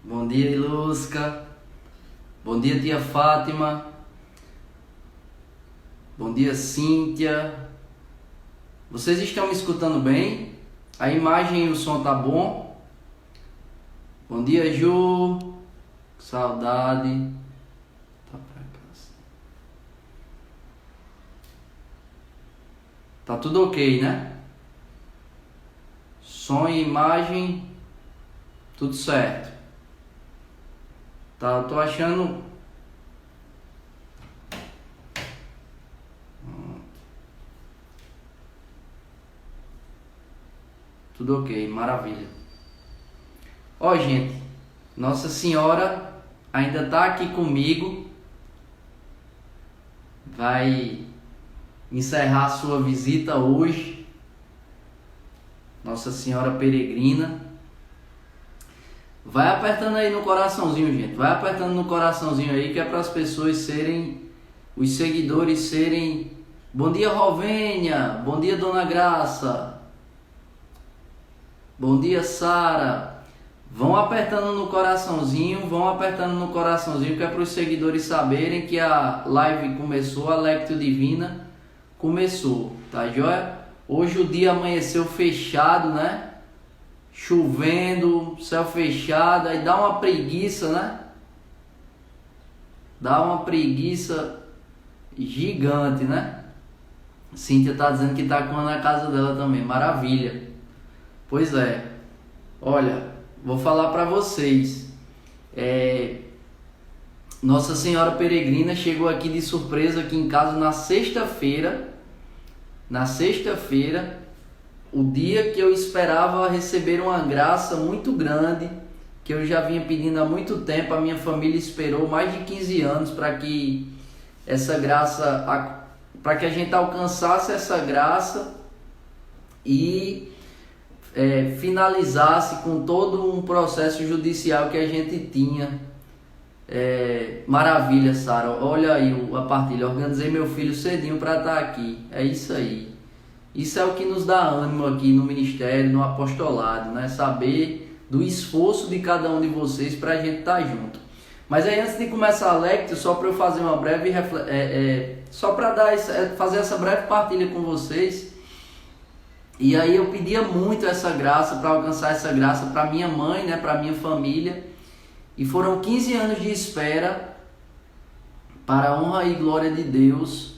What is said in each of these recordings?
Bom dia, Ilusca. Bom dia, tia Fátima. Bom dia, Cíntia. Vocês estão me escutando bem? A imagem e o som tá bom? Bom dia, Ju. Saudade. Tá pra cá. Tá tudo ok, né? Som e imagem, tudo certo. Tá, eu tô achando. Tudo ok, maravilha. Ó, gente, Nossa Senhora ainda tá aqui comigo. Vai encerrar a sua visita hoje. Nossa Senhora peregrina. Vai apertando aí no coraçãozinho, gente. Vai apertando no coraçãozinho aí, que é para as pessoas serem, os seguidores serem. Bom dia, Rovênia. Bom dia, Dona Graça. Bom dia, Sara. Vão apertando no coraçãozinho, que é para os seguidores saberem que a live começou, a Lectio Divina começou, tá joia? Hoje o dia amanheceu fechado, né? Chovendo, céu fechado, aí dá uma preguiça, né? Dá uma preguiça gigante, né? Cíntia tá dizendo que tá com na casa dela também, maravilha. Pois é, olha, vou falar para vocês. Nossa Senhora Peregrina chegou aqui de surpresa aqui em casa na sexta-feira. O dia que eu esperava receber uma graça muito grande, que eu já vinha pedindo há muito tempo. A minha família esperou mais de 15 anos para que essa graça, para que a gente alcançasse essa graça e finalizasse com todo um processo judicial que a gente tinha. Maravilha, Sara. Olha aí a partilha. Organizei meu filho cedinho para estar aqui. É isso aí. Isso é o que nos dá ânimo aqui no ministério, no apostolado, né? Saber do esforço de cada um de vocês para a gente estar junto. Mas aí, antes de começar a lectio, só para eu fazer uma breve só para fazer essa breve partilha com vocês. E aí eu pedia muito essa graça, para alcançar essa graça para minha mãe, né? Para minha família. E foram 15 anos de espera, para a honra e glória de Deus.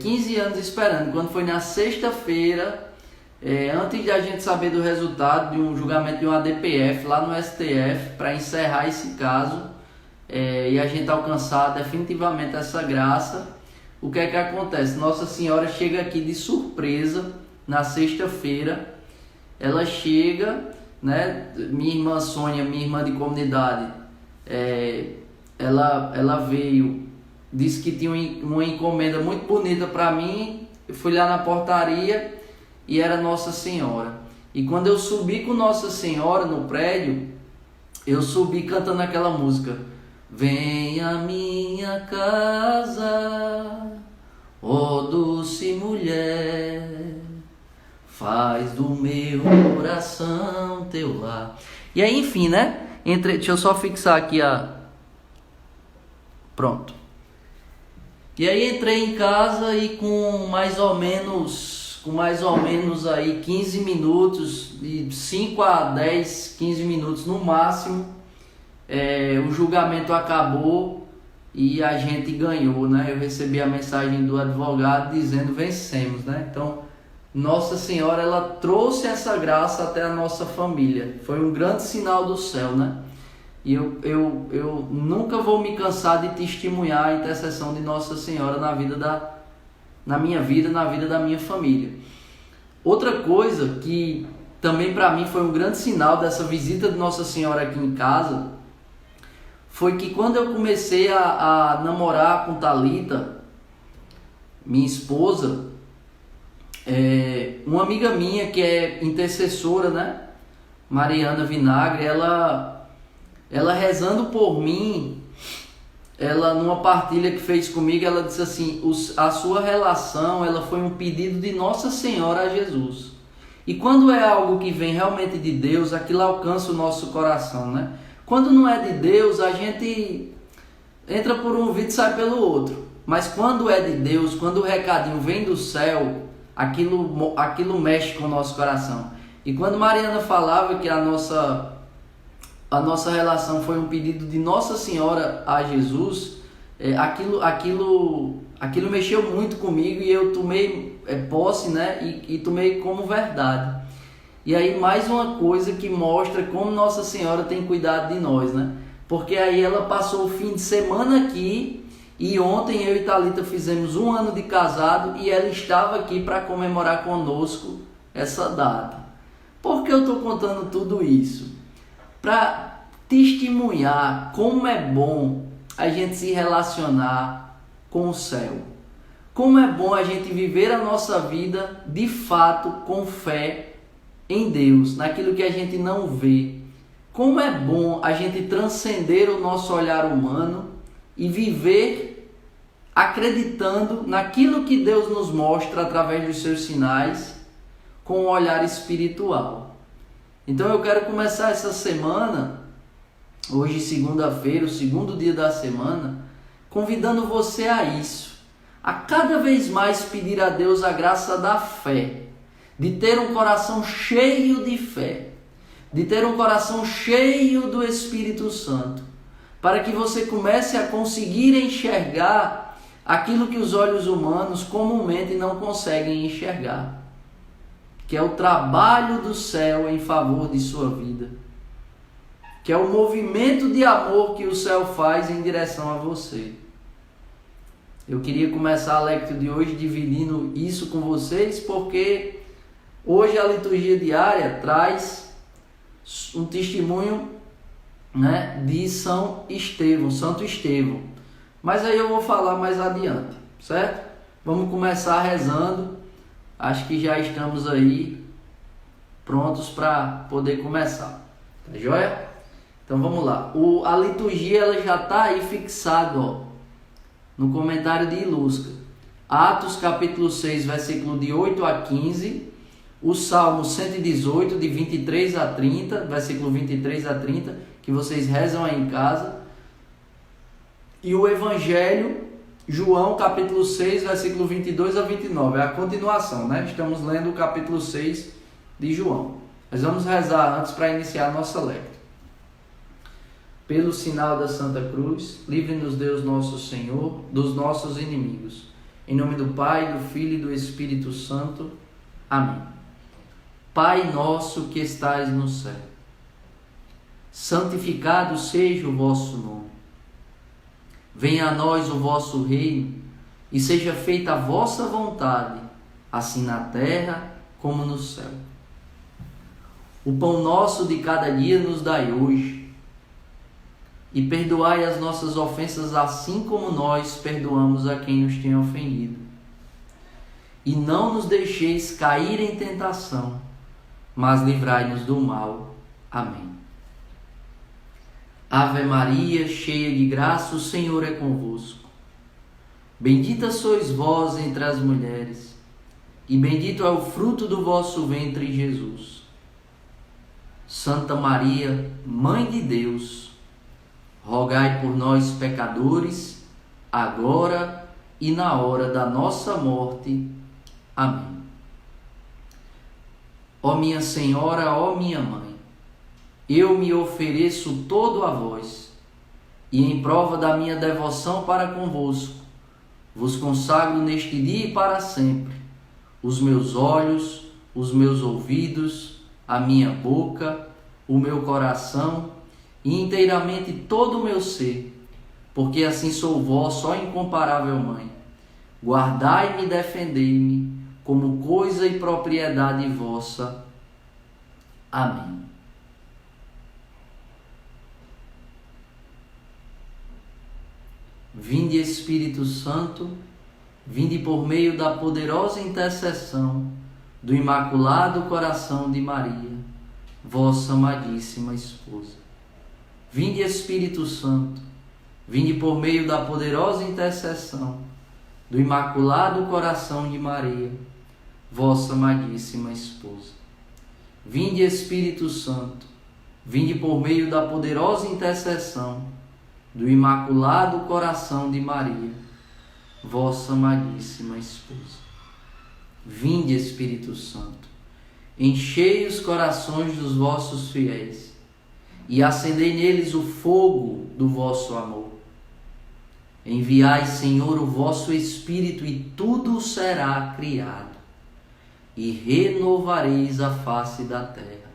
15 anos esperando. Quando foi na sexta-feira, antes de a gente saber do resultado de um julgamento de um ADPF lá no STF, para encerrar esse caso e a gente alcançar definitivamente essa graça, o que é que acontece? Nossa Senhora chega aqui de surpresa na sexta-feira. Ela chega, né? Minha irmã Sônia, minha irmã de comunidade, ela veio. Disse que tinha uma encomenda muito bonita para mim. Eu fui lá na portaria e era Nossa Senhora. E quando eu subi com Nossa Senhora no prédio, eu subi cantando aquela música: Vem à minha casa, ó doce mulher, faz do meu coração teu lar. E aí, enfim, né? Deixa eu só fixar aqui Pronto. E aí entrei em casa e com mais ou menos aí 15 minutos, de 5 a 10, 15 minutos no máximo, o julgamento acabou e a gente ganhou, né? Eu recebi a mensagem do advogado dizendo: vencemos, né? Então, Nossa Senhora, ela trouxe essa graça até a nossa família. Foi um grande sinal do céu, né? E eu nunca vou me cansar de testemunhar a intercessão de Nossa Senhora na minha vida, na vida da minha família. Outra coisa que também para mim foi um grande sinal dessa visita de Nossa Senhora aqui em casa, foi que quando eu comecei a namorar com Thalita, minha esposa, uma amiga minha que é intercessora, né? Mariana Vinagre, ela rezando por mim, ela numa partilha que fez comigo, ela disse assim, a sua relação, ela foi um pedido de Nossa Senhora a Jesus. E quando é algo que vem realmente de Deus, aquilo alcança o nosso coração, né? Quando não é de Deus, a gente entra por um ouvido e sai pelo outro. Mas quando é de Deus, quando o recadinho vem do céu, aquilo mexe com o nosso coração. E quando Mariana falava que a nossa relação foi um pedido de Nossa Senhora a Jesus, aquilo mexeu muito comigo e eu tomei posse, né? E tomei como verdade. E aí mais uma coisa que mostra como Nossa Senhora tem cuidado de nós, né? Porque aí ela passou o fim de semana aqui e ontem eu e Thalita fizemos 1 ano de casado e ela estava aqui para comemorar conosco essa data. Por que eu estou contando tudo isso? Para testemunhar como é bom a gente se relacionar com o céu. Como é bom a gente viver a nossa vida de fato com fé em Deus, naquilo que a gente não vê. Como é bom a gente transcender o nosso olhar humano e viver acreditando naquilo que Deus nos mostra através dos seus sinais com um olhar espiritual. Então eu quero começar essa semana, hoje segunda-feira, o segundo dia da semana, convidando você a isso, a cada vez mais pedir a Deus a graça da fé, de ter um coração cheio de fé, de ter um coração cheio do Espírito Santo, para que você comece a conseguir enxergar aquilo que os olhos humanos comumente não conseguem enxergar, que é o trabalho do céu em favor de sua vida, que é o movimento de amor que o céu faz em direção a você. Eu queria começar a lectura de hoje dividindo isso com vocês, porque hoje a liturgia diária traz um testemunho, né, de São Estevão, Santo Estevão. Mas aí eu vou falar mais adiante, certo? Vamos começar rezando. Acho que já estamos aí prontos para poder começar. Tá joia? Então vamos lá. A liturgia ela já está aí fixada, ó, no comentário de Ilusca. Atos capítulo 6, versículo de 8 a 15. O Salmo 118, de 23 a 30, versículo 23 a 30, que vocês rezam aí em casa. E o Evangelho, João, capítulo 6, versículo 22 a 29. É a continuação, né? Estamos lendo o capítulo 6 de João. Mas vamos rezar antes para iniciar a nossa lectura. Pelo sinal da Santa Cruz, livre-nos Deus nosso Senhor dos nossos inimigos. Em nome do Pai, do Filho e do Espírito Santo. Amém. Pai nosso que estais no céu, santificado seja o vosso nome. Venha a nós o vosso reino e seja feita a vossa vontade, assim na terra como no céu. O pão nosso de cada dia nos dai hoje, e perdoai as nossas ofensas assim como nós perdoamos a quem nos tem ofendido. E não nos deixeis cair em tentação, mas livrai-nos do mal. Amém. Ave Maria, cheia de graça, o Senhor é convosco. Bendita sois vós entre as mulheres, e bendito é o fruto do vosso ventre, Jesus. Santa Maria, Mãe de Deus, rogai por nós, pecadores, agora e na hora da nossa morte. Amém. Ó minha Senhora, ó minha Mãe, eu me ofereço todo a vós, e em prova da minha devoção para convosco, vos consagro neste dia e para sempre os meus olhos, os meus ouvidos, a minha boca, o meu coração e inteiramente todo o meu ser, porque assim sou vossa, ó incomparável Mãe. Guardai-me e defendei-me como coisa e propriedade vossa. Amém. Vinde, Espírito Santo, vinde por meio da poderosa intercessão do Imaculado Coração de Maria, vossa amadíssima esposa. Vinde, Espírito Santo, vinde por meio da poderosa intercessão do Imaculado Coração de Maria, vossa amadíssima esposa. Vinde, Espírito Santo, vinde por meio da poderosa intercessão do Imaculado Coração de Maria, vossa amadíssima esposa. Vinde, Espírito Santo, enchei os corações dos vossos fiéis e acendei neles o fogo do vosso amor. Enviai, Senhor, o vosso Espírito e tudo será criado, e renovareis a face da terra.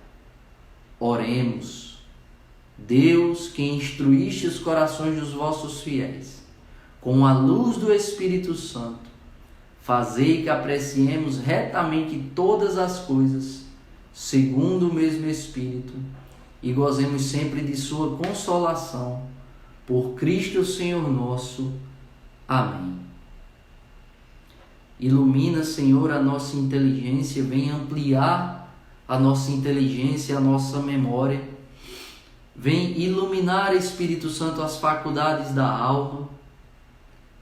Oremos. Deus, que instruíste os corações dos vossos fiéis com a luz do Espírito Santo, fazei que apreciemos retamente todas as coisas, segundo o mesmo Espírito, e gozemos sempre de sua consolação. Por Cristo Senhor nosso. Amém. Ilumina, Senhor, a nossa inteligência, vem ampliar a nossa inteligência, a nossa memória. Vem iluminar, Espírito Santo, as faculdades da alma.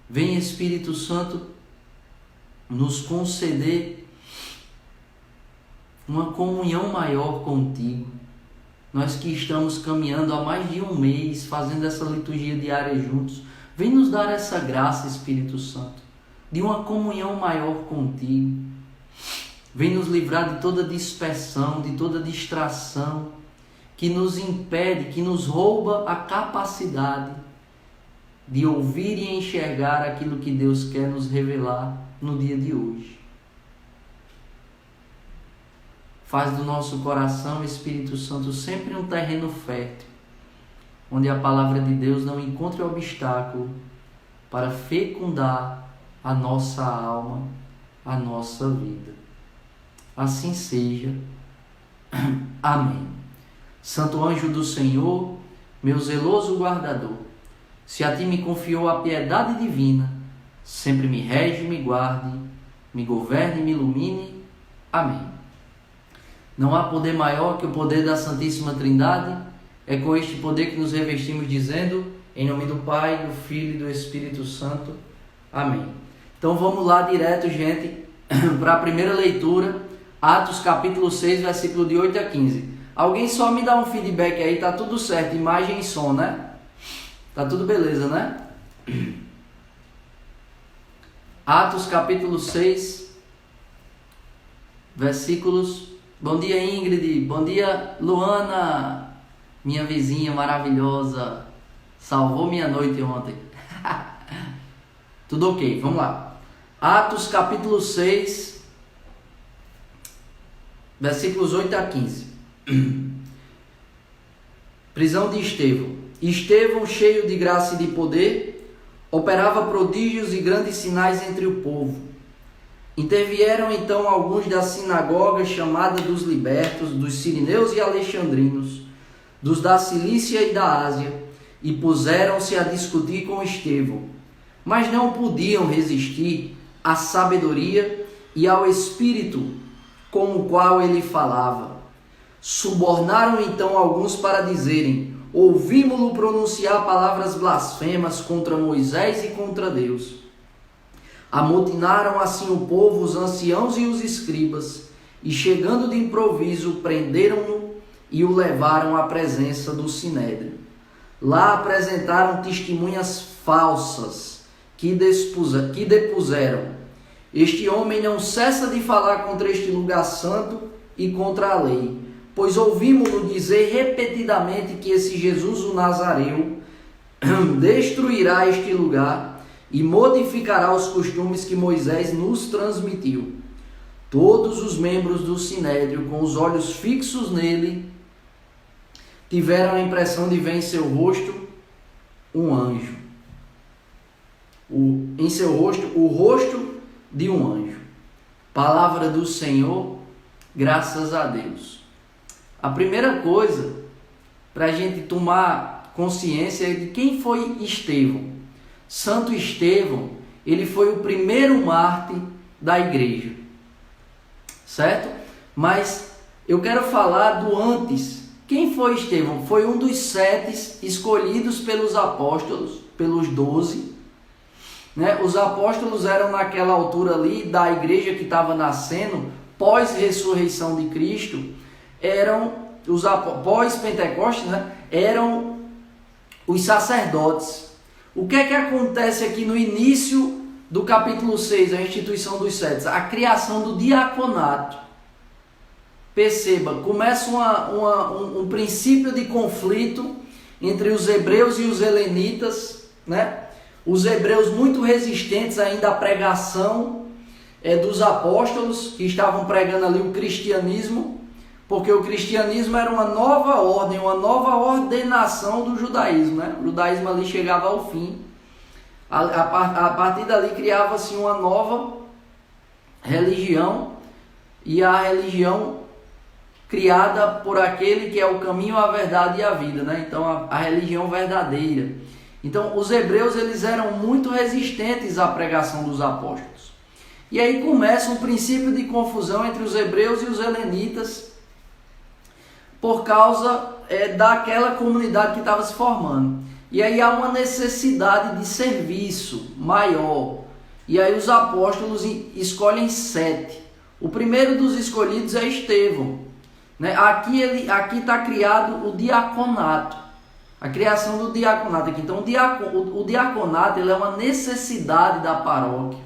Vem, Espírito Santo, nos conceder uma comunhão maior contigo. Nós que estamos caminhando há mais de um mês, fazendo essa liturgia diária juntos, vem nos dar essa graça, Espírito Santo, de uma comunhão maior contigo. Vem nos livrar de toda dispersão, de toda distração, que nos impede, que nos rouba a capacidade de ouvir e enxergar aquilo que Deus quer nos revelar no dia de hoje. Faz do nosso coração, Espírito Santo, sempre um terreno fértil, onde a palavra de Deus não encontre obstáculo para fecundar a nossa alma, a nossa vida. Assim seja. Amém. Santo anjo do Senhor, meu zeloso guardador, se a ti me confiou a piedade divina, sempre me rege, me guarde, me governe e me ilumine. Amém. Não há poder maior que o poder da Santíssima Trindade. É com este poder que nos revestimos, dizendo, em nome do Pai, do Filho e do Espírito Santo. Amém. Então vamos lá direto, gente, para a primeira leitura, Atos capítulo 6, versículo de 8 a 15. Alguém só me dá um feedback aí, tá tudo certo, imagem e som, né? Tá tudo beleza, né? Atos capítulo 6, versículos... Bom dia, Ingrid. Bom dia, Luana, minha vizinha maravilhosa. Salvou minha noite ontem. Tudo ok, vamos lá. Atos capítulo 6, versículos 8 a 15. Prisão de Estevão. Estevão, cheio de graça e de poder, operava prodígios e grandes sinais entre o povo. Intervieram então alguns da sinagoga chamada dos libertos, dos sirineus e alexandrinos, dos da Cilícia e da Ásia, e puseram-se a discutir com Estevão, mas não podiam resistir à sabedoria e ao espírito com o qual ele falava. Subornaram então alguns para dizerem: ouvimo-lo pronunciar palavras blasfemas contra Moisés e contra Deus. Amotinaram assim o povo, os anciãos e os escribas, e chegando de improviso, prenderam-no e o levaram à presença do sinédrio. Lá apresentaram testemunhas falsas que depuseram: este homem não cessa de falar contra este lugar santo e contra a lei, pois ouvimos-lo dizer repetidamente que esse Jesus o Nazareu destruirá este lugar e modificará os costumes que Moisés nos transmitiu. Todos os membros do sinédrio, com os olhos fixos nele, tiveram a impressão de ver em seu rosto um anjo. Em seu rosto, o rosto de um anjo. Palavra do Senhor, graças a Deus. A primeira coisa para a gente tomar consciência é de quem foi Estevão. Santo Estevão, ele foi o primeiro mártir da igreja, certo? Mas eu quero falar do antes. Quem foi Estevão? Foi um dos 7 escolhidos pelos apóstolos pelos 12. Né? Os apóstolos eram naquela altura ali da igreja que estava nascendo, pós-ressurreição de Cristo, eram os pós-Pentecostes, né? Eram os sacerdotes. O que é que acontece aqui no início do capítulo 6, a instituição dos sedes? A criação do diaconato. Perceba, começa um princípio de conflito entre os hebreus e os helenitas, né? Os hebreus muito resistentes ainda à pregação dos apóstolos, que estavam pregando ali o cristianismo, porque o cristianismo era uma nova ordem, uma nova ordenação do judaísmo, né? O judaísmo ali chegava ao fim. A partir dali criava-se uma nova religião, e a religião criada por aquele que é o caminho, a verdade e a vida, né? Então a religião verdadeira. Então os hebreus eles eram muito resistentes à pregação dos apóstolos. E aí começa um princípio de confusão entre os hebreus e os helenitas, por causa daquela comunidade que estava se formando. E aí há uma necessidade de serviço maior. E aí os apóstolos escolhem 7. O primeiro dos escolhidos é Estevão. Né? Aqui está criado o diaconato. A criação do diaconato aqui. Então o diaconato ele é uma necessidade da paróquia.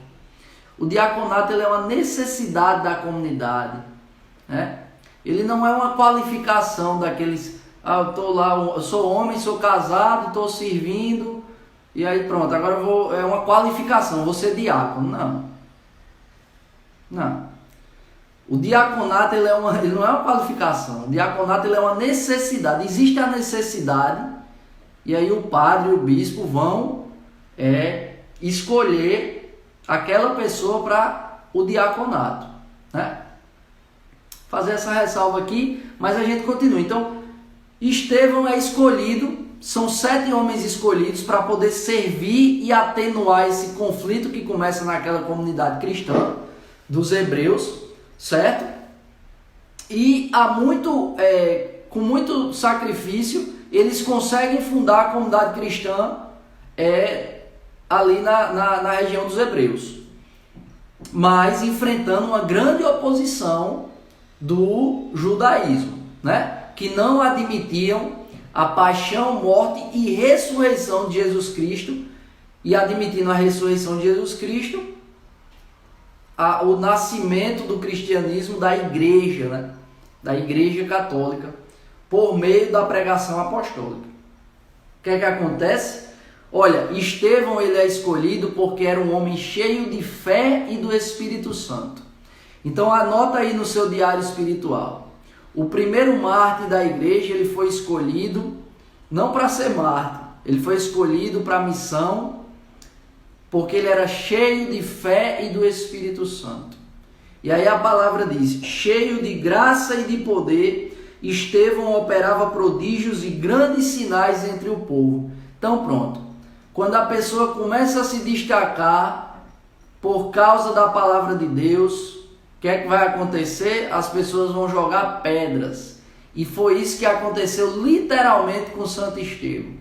O diaconato ele é uma necessidade da comunidade. Né? Ele não é uma qualificação daqueles, eu tô lá, eu sou homem, sou casado, estou servindo, e aí pronto, agora é uma qualificação, vou ser diácono. Não. O diaconato ele não é uma qualificação, o diaconato ele é uma necessidade, existe a necessidade, e aí o padre e o bispo vão escolher aquela pessoa para o diaconato, né? Fazer essa ressalva aqui, mas a gente continua. Então, Estevão é escolhido, são 7 homens escolhidos para poder servir e atenuar esse conflito que começa naquela comunidade cristã dos hebreus, certo? E com muito sacrifício, eles conseguem fundar a comunidade cristã ali na região dos hebreus, mas enfrentando uma grande oposição do judaísmo, né? Que não admitiam a paixão, morte e ressurreição de Jesus Cristo, e admitindo a ressurreição de Jesus Cristo, o nascimento do cristianismo da igreja, né? Da igreja católica, por meio da pregação apostólica. O que é que acontece? Olha, Estevão ele é escolhido porque era um homem cheio de fé e do Espírito Santo. Então anota aí no seu diário espiritual. O primeiro mártir da igreja, ele foi escolhido não para ser mártir, ele foi escolhido para a missão, porque ele era cheio de fé e do Espírito Santo. E aí a palavra diz, cheio de graça e de poder, Estevão operava prodígios e grandes sinais entre o povo. Então pronto, quando a pessoa começa a se destacar por causa da palavra de Deus, o que é que vai acontecer? As pessoas vão jogar pedras. E foi isso que aconteceu literalmente com Santo Estevão.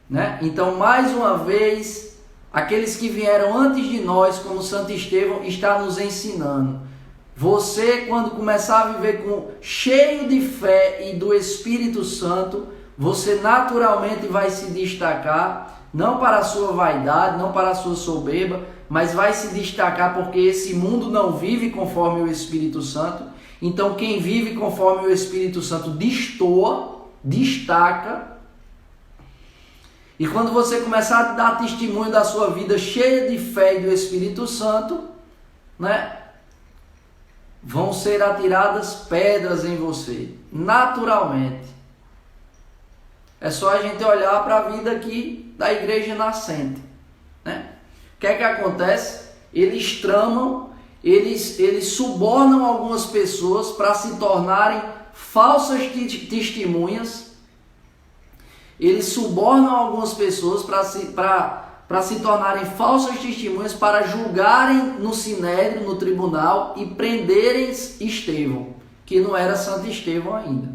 Né? Então, mais uma vez, aqueles que vieram antes de nós, como Santo Estevão, está nos ensinando. Você, quando começar a viver cheio de fé e do Espírito Santo, você naturalmente vai se destacar, não para a sua vaidade, não para a sua soberba, mas vai se destacar porque esse mundo não vive conforme o Espírito Santo. Então quem vive conforme o Espírito Santo destaca. E quando você começar a dar testemunho da sua vida cheia de fé e do Espírito Santo, né, vão ser atiradas pedras em você, naturalmente. É só a gente olhar para a vida aqui da igreja nascente, né? O que é que acontece? Eles tramam, eles subornam algumas pessoas para se tornarem falsas testemunhas. Eles subornam algumas pessoas para se tornarem falsas testemunhas, para julgarem no sinédrio, no tribunal, e prenderem Estevão, que não era Santo Estevão ainda.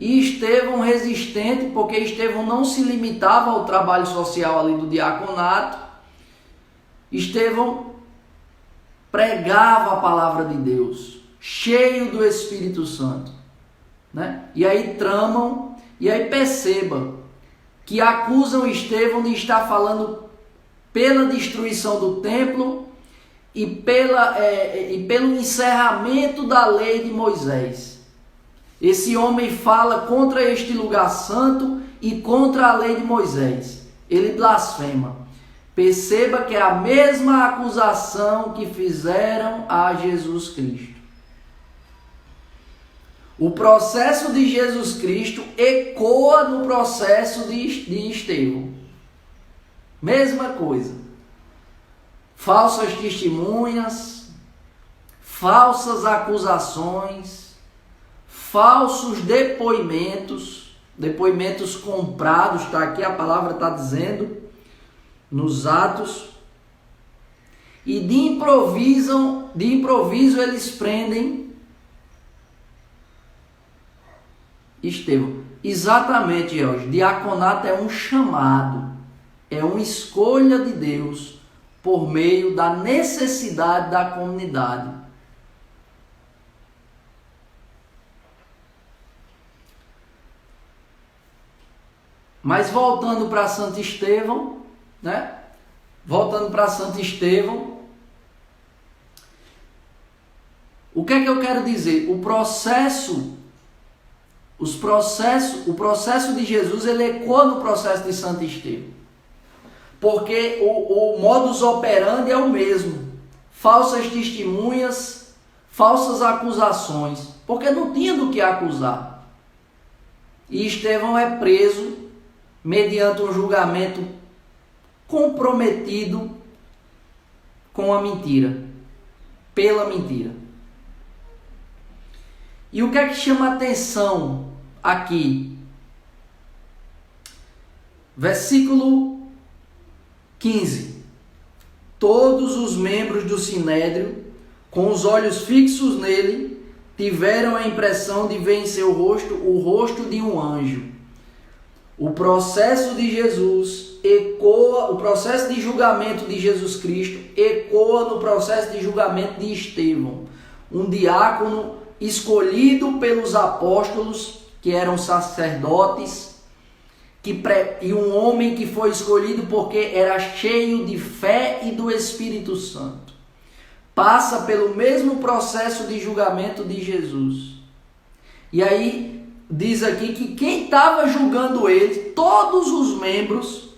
E Estevão resistente, porque Estevão não se limitava ao trabalho social ali do diaconato. Estevão pregava a palavra de Deus, cheio do Espírito Santo, né? E aí tramam, e aí perceba que acusam Estevão de estar falando pela destruição do templo e pelo encerramento da lei de Moisés. Esse homem fala contra este lugar santo e contra a lei de Moisés. Ele blasfema. Perceba que é a mesma acusação que fizeram a Jesus Cristo. O processo de Jesus Cristo ecoa no processo de Estevão. Mesma coisa. Falsas testemunhas, falsas acusações, falsos depoimentos, depoimentos comprados, está aqui, a palavra está dizendo, nos Atos. E de improviso eles prendem Estevão. Exatamente, Jorge. Diaconato é um chamado, é uma escolha de Deus por meio da necessidade da comunidade. Mas voltando para Santo Estevão, né? Voltando para Santo Estevão, o que é que eu quero dizer? O processo de Jesus, ele ecoa no processo de Santo Estevão. Porque o modus operandi é o mesmo. Falsas testemunhas, falsas acusações. Porque não tinha do que acusar. E Estevão é preso mediante um julgamento comprometido com a mentira. Pela mentira. E o que é que chama a atenção aqui? Versículo 15. Todos os membros do Sinédrio, com os olhos fixos nele, tiveram a impressão de ver em seu rosto o rosto de um anjo. O processo de Jesus ecoa, o processo de julgamento de Jesus Cristo ecoa no processo de julgamento de Estevão, um diácono escolhido pelos apóstolos, que eram sacerdotes, e um homem que foi escolhido porque era cheio de fé e do Espírito Santo. Passa pelo mesmo processo de julgamento de Jesus. E aí diz aqui que quem estava julgando ele, todos os membros,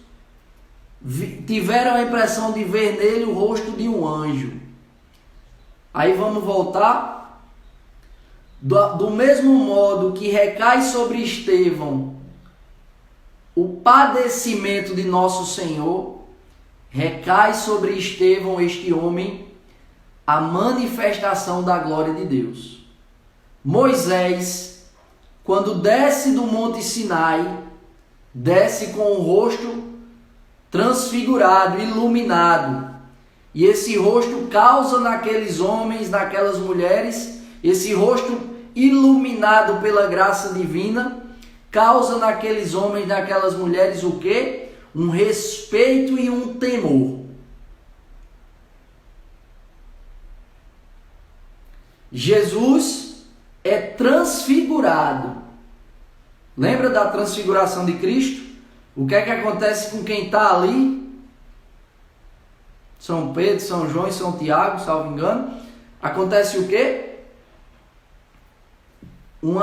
tiveram a impressão de ver nele o rosto de um anjo. Aí vamos voltar. Do mesmo modo que recai sobre Estevão o padecimento de nosso Senhor, recai sobre Estevão, este homem, a manifestação da glória de Deus. Moisés, quando desce do Monte Sinai, desce com o rosto transfigurado, iluminado. E esse rosto causa naqueles homens, naquelas mulheres, esse rosto iluminado pela graça divina, causa naqueles homens, naquelas mulheres o quê? Um respeito e um temor. Jesus é transfigurado. Lembra da transfiguração de Cristo? O que é que acontece com quem está ali? São Pedro, São João e São Tiago, salvo engano. Acontece o quê? Um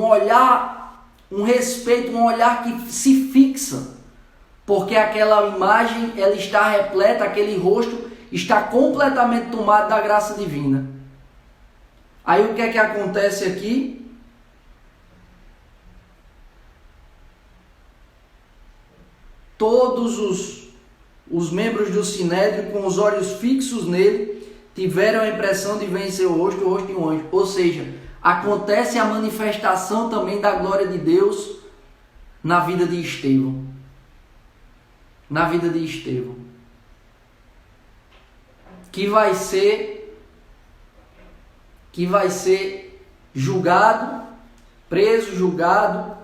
olhar, um respeito, um olhar que se fixa, porque aquela imagem, ela está repleta, aquele rosto está completamente tomado da graça divina. Aí o que é que acontece aqui? Todos os membros do Sinédrio, com os olhos fixos nele, tiveram a impressão de ver em seu rosto o rosto de um anjo. Ou seja, acontece a manifestação também da glória de Deus na vida de Estevão. Na vida de Estevão. Que vai ser julgado preso, julgado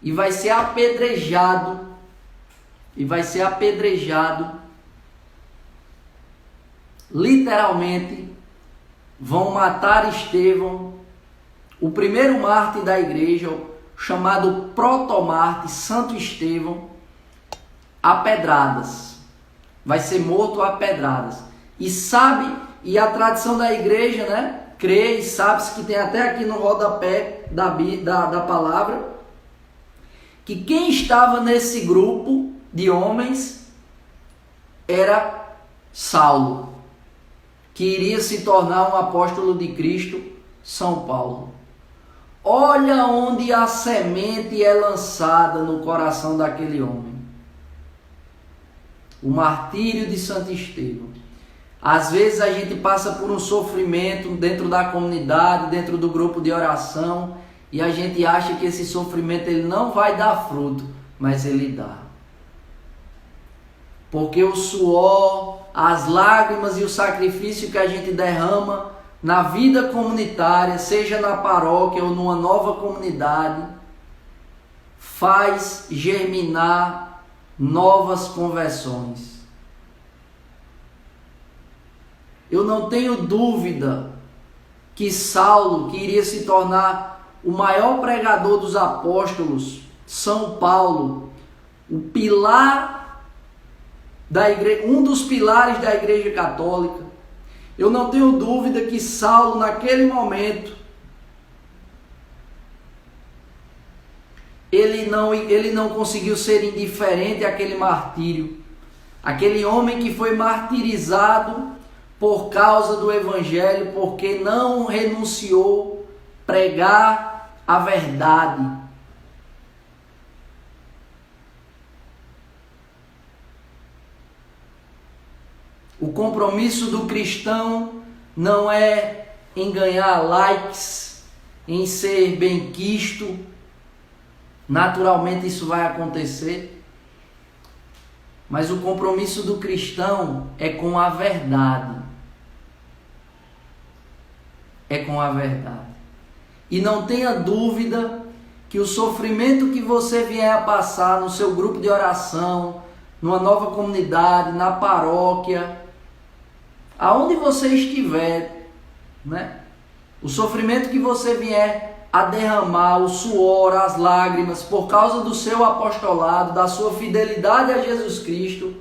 e vai ser apedrejado. Literalmente, vão matar Estevão, o primeiro mártir da igreja, chamado protomártir, Santo Estevão, a pedradas. Vai ser morto a pedradas. E a tradição da igreja, né? Crê e sabe-se que tem até aqui no rodapé da palavra, que quem estava nesse grupo de homens era Saulo, que iria se tornar um apóstolo de Cristo, São Paulo. Olha onde a semente é lançada no coração daquele homem. O martírio de Santo Estevão. Às vezes a gente passa por um sofrimento dentro da comunidade, dentro do grupo de oração, e a gente acha que esse sofrimento ele não vai dar fruto, mas ele dá. Porque o suor, as lágrimas e o sacrifício que a gente derrama na vida comunitária, seja na paróquia ou numa nova comunidade, faz germinar novas conversões. Eu não tenho dúvida que Saulo, que iria se tornar o maior pregador dos apóstolos, São Paulo, o pilar da igreja, um dos pilares da Igreja Católica, eu não tenho dúvida que Saulo, naquele momento, ele não conseguiu ser indiferente àquele martírio. Aquele homem que foi martirizado por causa do Evangelho, porque não renunciou a pregar a verdade. O compromisso do cristão não é em ganhar likes, em ser benquisto. Naturalmente isso vai acontecer. Mas o compromisso do cristão é com a verdade. É com a verdade. E não tenha dúvida que o sofrimento que você vier a passar no seu grupo de oração, numa nova comunidade, na paróquia, aonde você estiver, né? O sofrimento que você vier a derramar, o suor, as lágrimas, por causa do seu apostolado, da sua fidelidade a Jesus Cristo,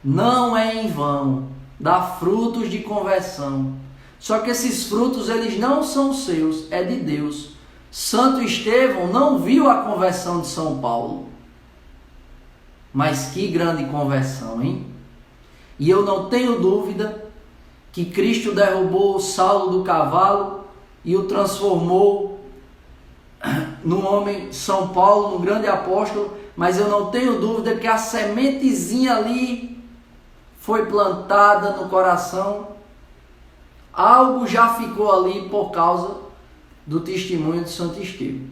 não é em vão, dá frutos de conversão. Só que esses frutos, eles não são seus, é de Deus. Santo Estevão não viu a conversão de São Paulo. Mas que grande conversão, hein? E eu não tenho dúvida que Cristo derrubou Saulo do cavalo e o transformou num homem, São Paulo, num grande apóstolo, mas eu não tenho dúvida que a sementezinha ali foi plantada no coração. Algo já ficou ali por causa do testemunho de Santo Estevão.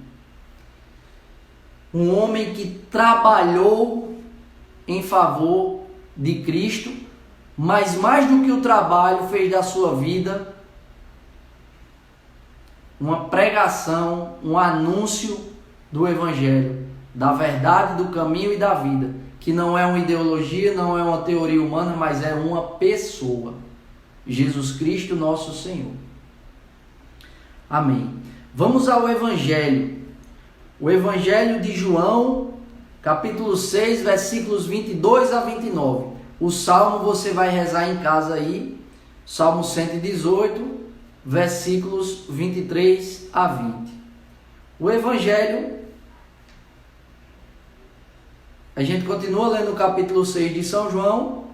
Um homem que trabalhou em favor de Cristo, mas mais do que o trabalho, fez da sua vida uma pregação, um anúncio do Evangelho, da verdade, do caminho e da vida, que não é uma ideologia, não é uma teoria humana, mas é uma pessoa, Jesus Cristo, nosso Senhor. Amém. Vamos ao Evangelho. O Evangelho de João, capítulo 6, versículos 22 a 29. O Salmo você vai rezar em casa aí, Salmo 118, versículos 23 a 20. O Evangelho, a gente continua lendo o capítulo 6 de São João,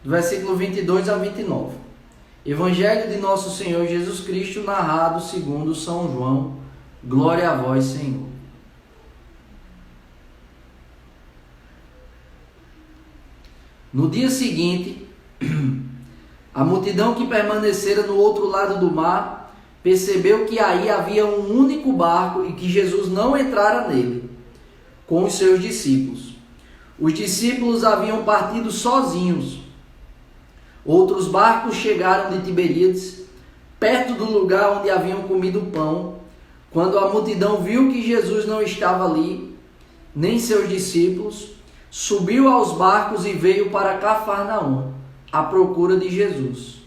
do versículo 22 a 29. Evangelho de nosso Senhor Jesus Cristo, narrado segundo São João. Glória a vós, Senhor. No dia seguinte, a multidão que permanecera no outro lado do mar percebeu que aí havia um único barco e que Jesus não entrara nele, com os seus discípulos. Os discípulos haviam partido sozinhos. Outros barcos chegaram de Tiberíades, perto do lugar onde haviam comido pão, quando a multidão viu que Jesus não estava ali, nem seus discípulos, subiu aos barcos e veio para Cafarnaum, à procura de Jesus.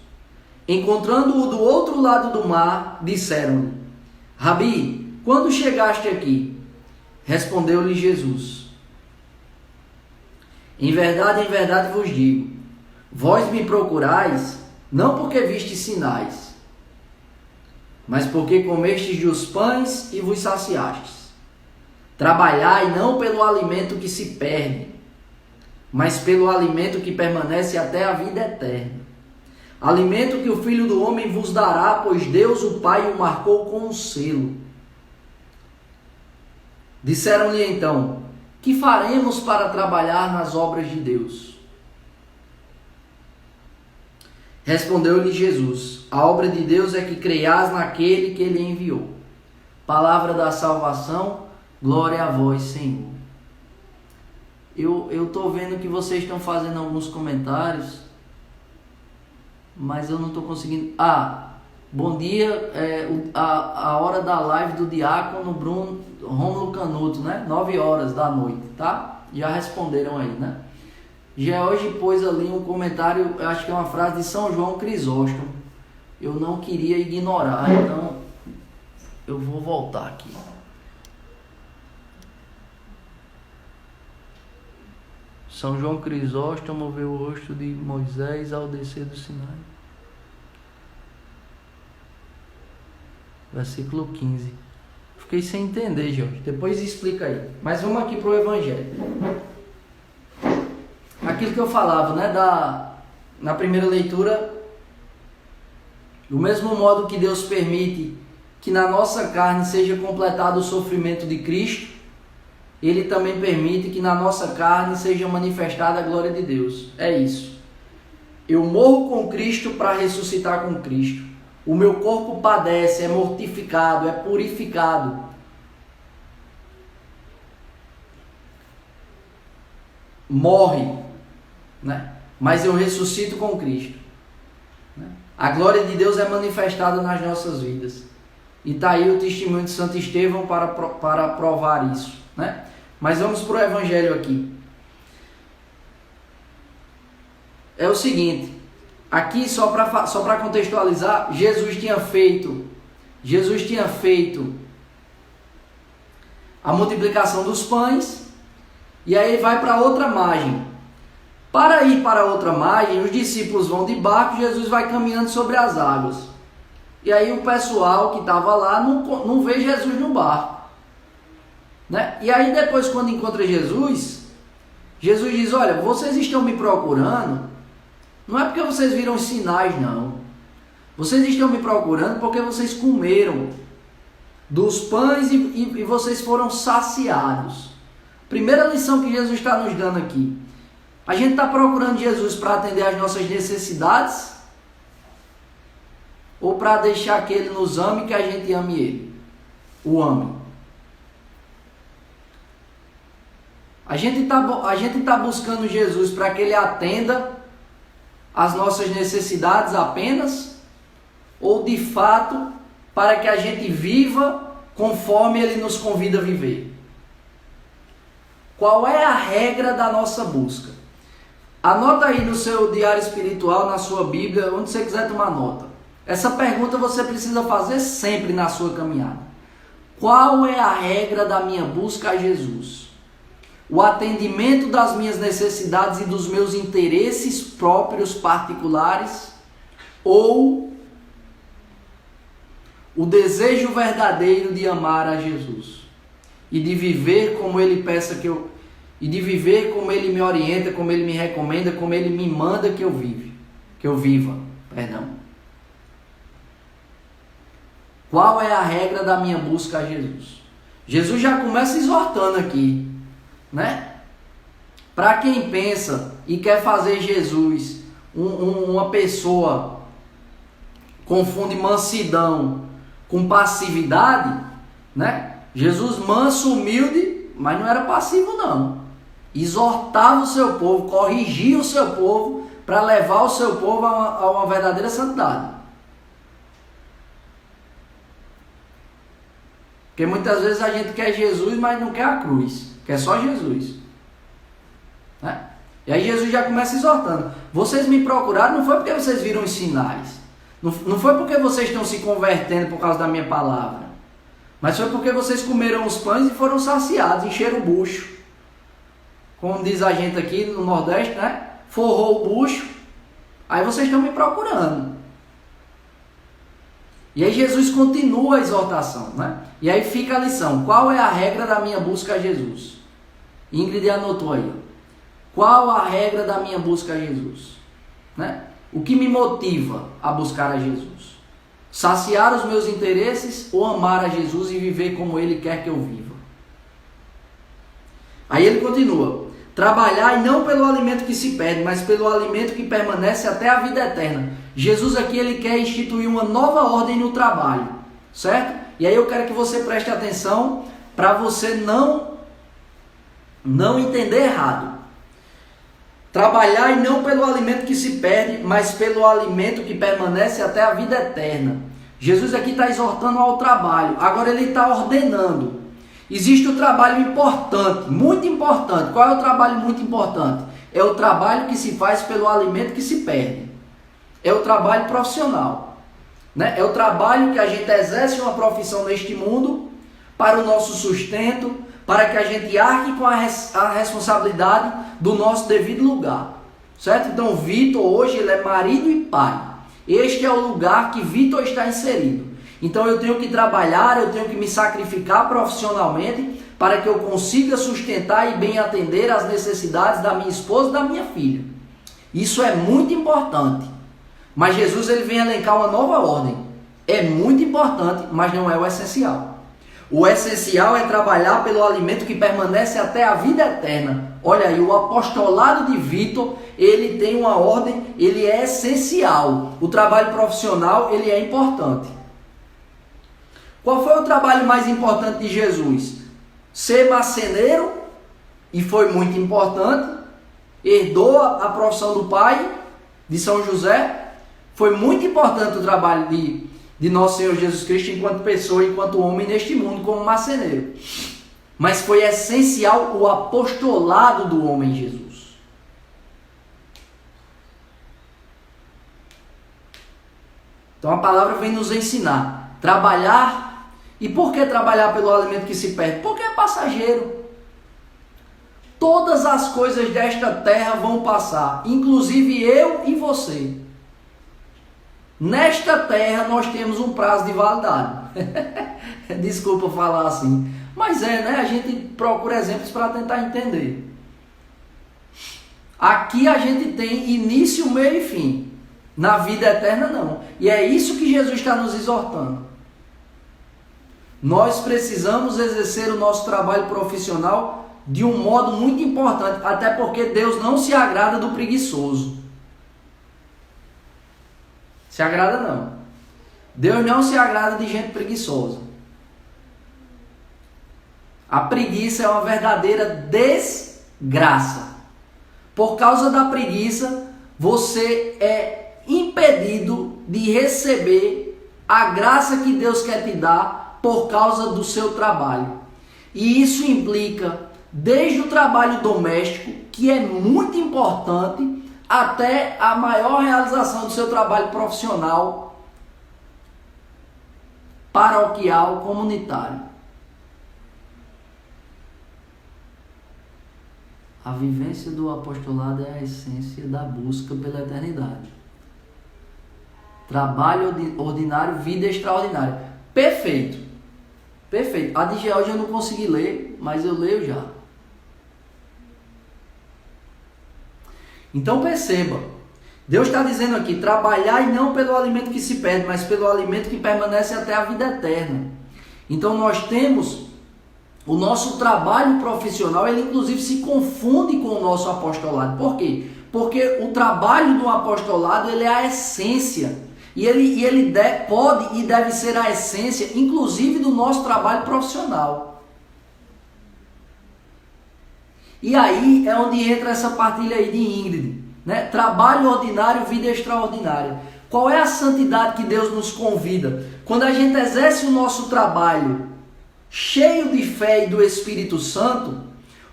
Encontrando-o do outro lado do mar, disseram-lhe: Rabi, quando chegaste aqui? Respondeu-lhe Jesus: em verdade vos digo, vós me procurais, não porque vistes sinais, mas porque comestes dos pães e vos saciastes. Trabalhai não pelo alimento que se perde, mas pelo alimento que permanece até a vida eterna. Alimento que o Filho do Homem vos dará, pois Deus o Pai o marcou com um selo. Disseram-lhe então: que faremos para trabalhar nas obras de Deus? Respondeu-lhe Jesus: a obra de Deus é que creias naquele que ele enviou. Palavra da salvação, glória a vós, Senhor. Eu estou vendo que vocês estão fazendo alguns comentários, mas eu não estou conseguindo. Bom dia, a hora da live do Diácono Bruno Rômulo Canuto, né? 9 horas da noite, tá? Já responderam aí, né? Já hoje pôs ali um comentário, eu acho que é uma frase de São João Crisóstomo. Eu não queria ignorar, então eu vou voltar aqui. São João Crisóstomo vê o rosto de Moisés ao descer do Sinai. Versículo 15. Fiquei sem entender, Jorge. Depois explica aí. Mas vamos aqui para o Evangelho. Aquilo que eu falava, né? Na primeira leitura, do mesmo modo que Deus permite que na nossa carne seja completado o sofrimento de Cristo, Ele também permite que na nossa carne seja manifestada a glória de Deus. É isso. Eu morro com Cristo para ressuscitar com Cristo. O meu corpo padece, é mortificado, é purificado. Morre, né? Mas eu ressuscito com Cristo. Né? A glória de Deus é manifestada nas nossas vidas. E está aí o testemunho de Santo Estevão para provar isso. Né? Mas vamos para o Evangelho aqui. É o seguinte, aqui só para contextualizar, Jesus tinha feito a multiplicação dos pães, e aí ele vai para outra margem. Para ir para outra margem, os discípulos vão de barco, Jesus vai caminhando sobre as águas. E aí o pessoal que estava lá não vê Jesus no barco. Né? E aí depois, quando encontra Jesus diz: olha, vocês estão me procurando, não é porque vocês viram sinais, não. Vocês estão me procurando porque vocês comeram dos pães e vocês foram saciados. Primeira lição que Jesus está nos dando aqui. A gente está procurando Jesus para atender às nossas necessidades, ou para deixar que Ele nos ame, que a gente ame Ele? O ame. A gente tá buscando Jesus para que Ele atenda às nossas necessidades apenas, ou de fato para que a gente viva conforme Ele nos convida a viver? Qual é a regra da nossa busca? Anota aí no seu diário espiritual, na sua Bíblia, onde você quiser tomar nota. Essa pergunta você precisa fazer sempre na sua caminhada. Qual é a regra da minha busca a Jesus? O atendimento das minhas necessidades e dos meus interesses próprios particulares, ou o desejo verdadeiro de amar a Jesus e de viver como Ele peça que eu, e de viver como Ele me orienta, como Ele me recomenda, como Ele me manda que eu viva, perdão. Qual é a regra da minha busca a Jesus? Jesus já começa exortando aqui, né? Para quem pensa e quer fazer Jesus uma pessoa, confunde mansidão com passividade, né? Jesus manso, humilde, mas não era passivo não. Exortava o seu povo, corrigia o seu povo para levar o seu povo a uma verdadeira santidade. Porque muitas vezes a gente quer Jesus, mas não quer a cruz. Quer só Jesus. Né? E aí Jesus já começa exortando. Vocês me procuraram não foi porque vocês viram os sinais. Não foi porque vocês estão se convertendo por causa da minha palavra. Mas foi porque vocês comeram os pães e foram saciados, encheram o bucho. Como diz a gente aqui no Nordeste, né? Forrou o bucho. Aí vocês estão me procurando. E aí Jesus continua a exortação, né? E aí fica a lição. Qual é a regra da minha busca a Jesus? Ingrid anotou aí. Qual a regra da minha busca a Jesus? Né? O que me motiva a buscar a Jesus? Saciar os meus interesses ou amar a Jesus e viver como Ele quer que eu viva? Aí ele continua. Trabalhar e não pelo alimento que se perde, mas pelo alimento que permanece até a vida eterna. Jesus aqui ele quer instituir uma nova ordem no trabalho, certo? E aí eu quero que você preste atenção para você não entender errado. Trabalhar e não pelo alimento que se perde, mas pelo alimento que permanece até a vida eterna. Jesus aqui está exortando ao trabalho, agora ele está ordenando. Existe um trabalho importante, muito importante. Qual é o trabalho muito importante? É o trabalho que se faz pelo alimento que se perde. É o trabalho profissional. Né? É o trabalho que a gente exerce uma profissão neste mundo para o nosso sustento, para que a gente arque com a responsabilidade do nosso devido lugar. Certo? Então Vitor hoje ele é marido e pai. Este é o lugar que Vitor está inserido. Então eu tenho que trabalhar, eu tenho que me sacrificar profissionalmente para que eu consiga sustentar e bem atender às necessidades da minha esposa e da minha filha. Isso é muito importante. Mas Jesus ele vem elencar uma nova ordem. É muito importante, mas não é o essencial. O essencial é trabalhar pelo alimento que permanece até a vida eterna. Olha aí, o apostolado de Vitor, ele tem uma ordem, ele é essencial. O trabalho profissional, ele é importante. Qual foi o trabalho mais importante de Jesus? Ser marceneiro, e foi muito importante. Herdou a profissão do pai, de São José. Foi muito importante o trabalho de nosso Senhor Jesus Cristo enquanto pessoa, enquanto homem neste mundo como marceneiro. Mas foi essencial o apostolado do homem Jesus. Então a palavra vem nos ensinar. Trabalhar. E por que trabalhar pelo alimento que se perde? Porque é passageiro. Todas as coisas desta terra vão passar, inclusive eu e você. Nesta terra nós temos um prazo de validade. Desculpa falar assim. Mas né? A gente procura exemplos para tentar entender. Aqui a gente tem início, meio e fim. Na vida eterna não. E é isso que Jesus está nos exortando. Nós precisamos exercer o nosso trabalho profissional de um modo muito importante, até porque Deus não se agrada do preguiçoso. Se agrada não. Deus não se agrada de gente preguiçosa. A preguiça é uma verdadeira desgraça. Por causa da preguiça, você é impedido de receber a graça que Deus quer te dar por causa do seu trabalho. E isso implica desde o trabalho doméstico, que é muito importante, até a maior realização do seu trabalho profissional, paroquial, comunitário. A vivência do apostolado é a essência da busca pela eternidade. Trabalho ordinário, vida extraordinária. Perfeito. Perfeito. A de Georgia eu não consegui ler, mas eu leio já. Então perceba, Deus está dizendo aqui, trabalhar e não pelo alimento que se perde, mas pelo alimento que permanece até a vida eterna. Então nós temos o nosso trabalho profissional, ele inclusive se confunde com o nosso apostolado. Por quê? Porque o trabalho do apostolado, ele é a essência. E ele pode e deve ser a essência, inclusive, do nosso trabalho profissional. E aí é onde entra essa partilha aí de Ingrid, né? Trabalho ordinário, vida extraordinária. Qual é a santidade que Deus nos convida? Quando a gente exerce o nosso trabalho cheio de fé e do Espírito Santo,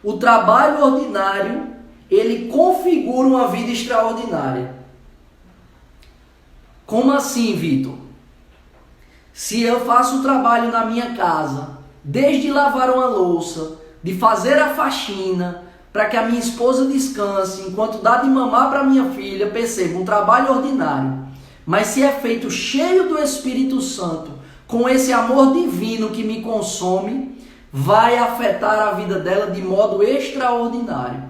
o trabalho ordinário, ele configura uma vida extraordinária. Como assim, Vitor? Se eu faço o trabalho na minha casa, desde lavar uma louça, de fazer a faxina, para que a minha esposa descanse, enquanto dá de mamar para minha filha, perceba, um trabalho ordinário. Mas se é feito cheio do Espírito Santo, com esse amor divino que me consome, vai afetar a vida dela de modo extraordinário.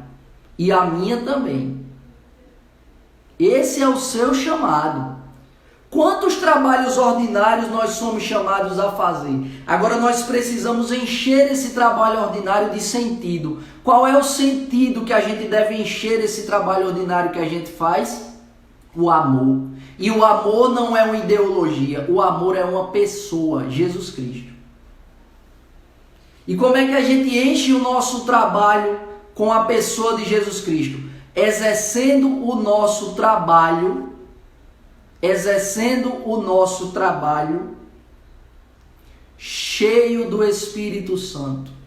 E a minha também. Esse é o seu chamado. Quantos trabalhos ordinários nós somos chamados a fazer? Agora nós precisamos encher esse trabalho ordinário de sentido. Qual é o sentido que a gente deve encher esse trabalho ordinário que a gente faz? O amor. E o amor não é uma ideologia, o amor é uma pessoa, Jesus Cristo. E como é que a gente enche o nosso trabalho com a pessoa de Jesus Cristo? Exercendo o nosso trabalho cheio do Espírito Santo.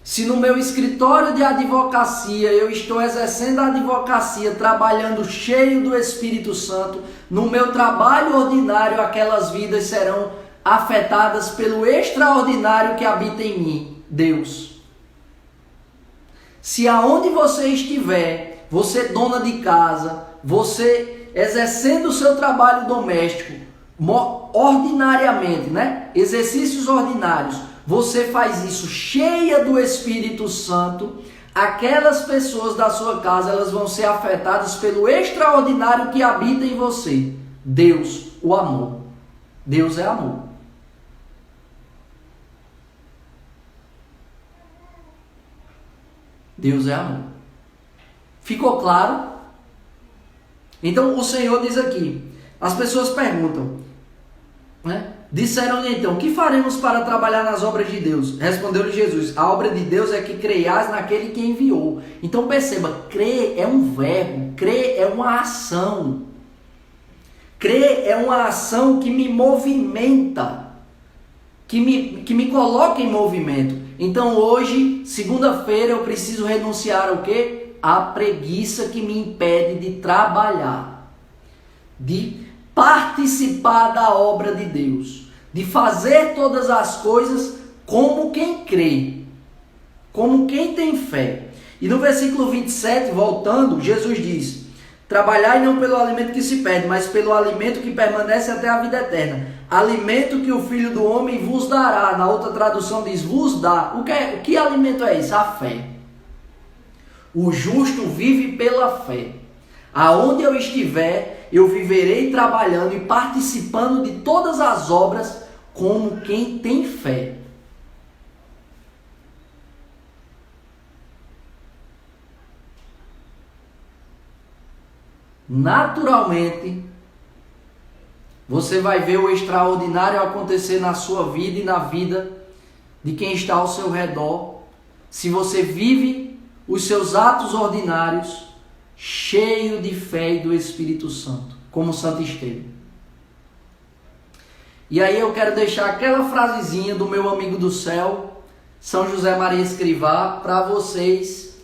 Se no meu escritório de advocacia eu estou exercendo a advocacia, trabalhando cheio do Espírito Santo, no meu trabalho ordinário aquelas vidas serão afetadas pelo extraordinário que habita em mim, Deus. Se aonde você estiver, você dona de casa, você exercendo o seu trabalho doméstico, ordinariamente, né? Exercícios ordinários, você faz isso cheia do Espírito Santo, aquelas pessoas da sua casa, elas vão ser afetadas pelo extraordinário que habita em você. Deus, o amor. Deus é amor. Deus é amor. Ficou claro? Então o Senhor diz aqui, as pessoas perguntam, né? Disseram-lhe então, que faremos para trabalhar nas obras de Deus? Respondeu-lhe Jesus, a obra de Deus é que creias naquele que enviou. Então perceba, crer é um verbo, crer é uma ação. Crer é uma ação que me movimenta, que me coloca em movimento. Então hoje, segunda-feira, eu preciso renunciar ao quê? A preguiça que me impede de trabalhar, de participar da obra de Deus, de fazer todas as coisas como quem crê, como quem tem fé. E no versículo 27, voltando, Jesus diz, trabalhai não pelo alimento que se perde, mas pelo alimento que permanece até a vida eterna. Alimento que o Filho do Homem vos dará. Na outra tradução diz, vos dá. O que alimento é esse? A fé. O justo vive pela fé. Aonde eu estiver, eu viverei trabalhando e participando de todas as obras como quem tem fé. Naturalmente, você vai ver o extraordinário acontecer na sua vida e na vida de quem está ao seu redor, se você vive os seus atos ordinários cheio de fé e do Espírito Santo, como Santo Estevão. E aí eu quero deixar aquela frasezinha do meu amigo do céu, São José Maria Escrivá, para vocês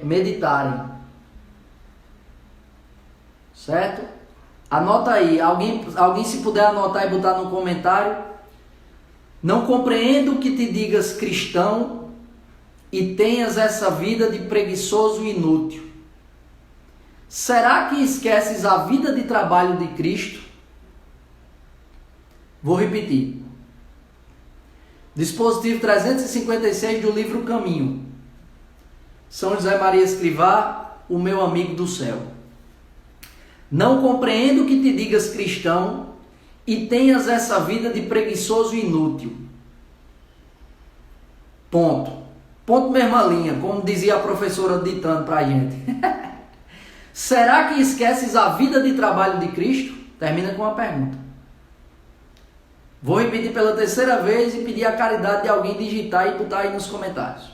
meditarem. Certo? Anota aí, alguém se puder anotar e botar no comentário. Não compreendo que te digas cristão e tenhas essa vida de preguiçoso e inútil. Será que esqueces a vida de trabalho de Cristo? Vou repetir. Dispositivo 356 do livro Caminho. São José Maria Escrivá, o meu amigo do céu. Não compreendo que te digas cristão e tenhas essa vida de preguiçoso e inútil. Ponto. Ponto mesma linha, como dizia a professora ditando para a gente. Será que esqueces a vida de trabalho de Cristo? Termina com uma pergunta. Vou repetir pela terceira vez e pedir a caridade de alguém digitar e botar aí nos comentários.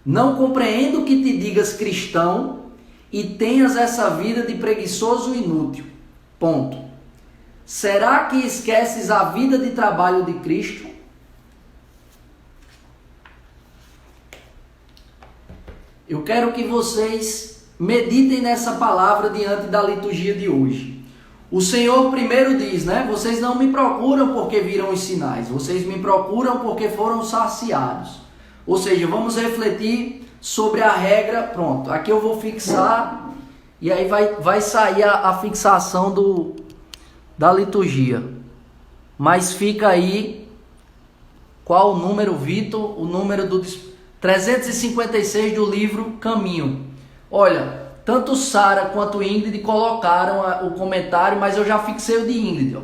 Não compreendo que te digas cristão e tenhas essa vida de preguiçoso e inútil. Ponto. Será que esqueces a vida de trabalho de Cristo? Eu quero que vocês meditem nessa palavra diante da liturgia de hoje. O Senhor primeiro diz, né? Vocês não me procuram porque viram os sinais, vocês me procuram porque foram saciados. Ou seja, vamos refletir sobre a regra. Pronto, aqui eu vou fixar e aí vai sair a fixação da liturgia. Mas fica aí, qual o número, Vitor? O número do 356 do livro Caminho. Olha, tanto Sara quanto Ingrid colocaram o comentário, mas eu já fixei o de Ingrid. Ó.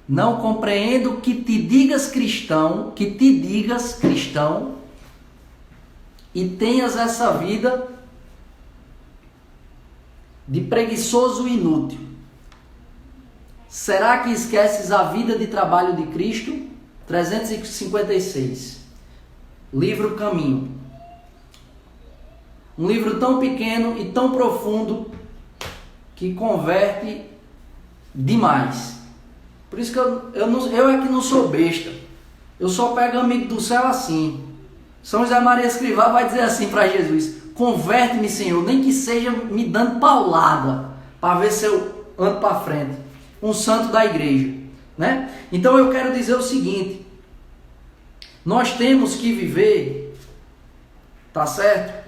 Não compreendo que te digas cristão e tenhas essa vida de preguiçoso e inútil. Será que esqueces a vida de trabalho de Cristo? 356. Livro Caminho. Um livro tão pequeno e tão profundo que converte demais. Por isso que eu é que não sou besta. Eu só pego amigo do céu assim. São José Maria Escrivá vai dizer assim para Jesus: converte-me, Senhor, nem que seja me dando paulada, para ver se eu ando para frente. Um santo da igreja, né? Então eu quero dizer o seguinte: nós temos que viver, tá certo?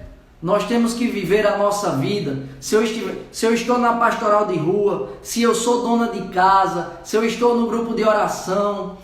Nós temos que viver a nossa vida. Se eu estou na pastoral de rua, se eu sou dona de casa, se eu estou no grupo de oração.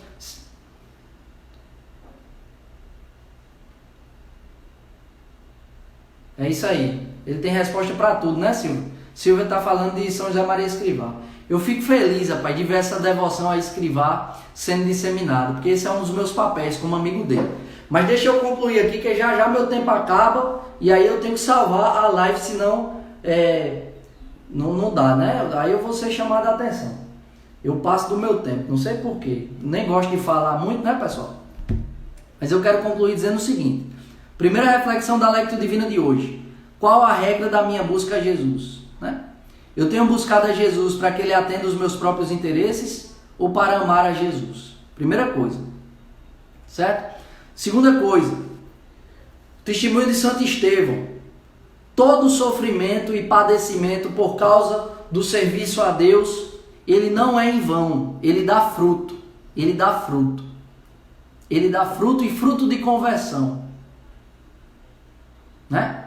É isso aí. Ele tem resposta para tudo, né, Silvia? Silvia está falando de São José Maria Escrivá. Eu fico feliz, rapaz, de ver essa devoção a Escrivá sendo disseminada, porque esse é um dos meus papéis como amigo dele. Mas deixa eu concluir aqui, que já meu tempo acaba, e aí eu tenho que salvar a live, senão não dá, né? Aí eu vou ser chamado a atenção. Eu passo do meu tempo, não sei porquê. Nem gosto de falar muito, né, pessoal? Mas eu quero concluir dizendo o seguinte. Primeira reflexão da Lectio Divina de hoje. Qual a regra da minha busca a Jesus? Né? Eu tenho buscado a Jesus para que Ele atenda os meus próprios interesses ou para amar a Jesus? Primeira coisa. Certo? Segunda coisa. Testemunho de Santo Estevão. Todo sofrimento e padecimento por causa do serviço a Deus, ele não é em vão. Ele dá fruto. Ele dá fruto. Ele dá fruto e fruto de conversão. Né?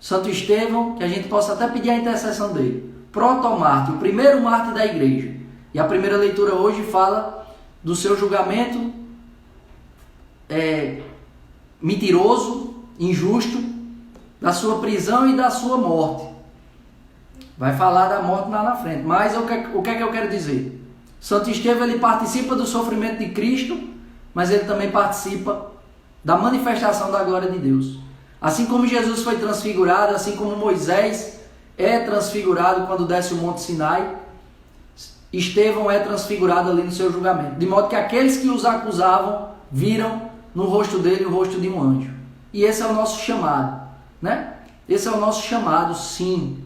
Santo Estevão, que a gente possa até pedir a intercessão dele. Protomártir, o primeiro mártir da igreja. E a primeira leitura hoje fala do seu julgamento mentiroso, injusto, da sua prisão e da sua morte. Vai falar da morte lá na frente. Mas o que é que eu quero dizer? Santo Estevão, ele participa do sofrimento de Cristo, mas ele também participa da manifestação da glória de Deus. Assim como Jesus foi transfigurado, assim como Moisés é transfigurado quando desce o Monte Sinai, Estevão é transfigurado ali no seu julgamento. De modo que aqueles que os acusavam viram no rosto dele o rosto de um anjo. E esse é o nosso chamado, né? Esse é o nosso chamado, sim.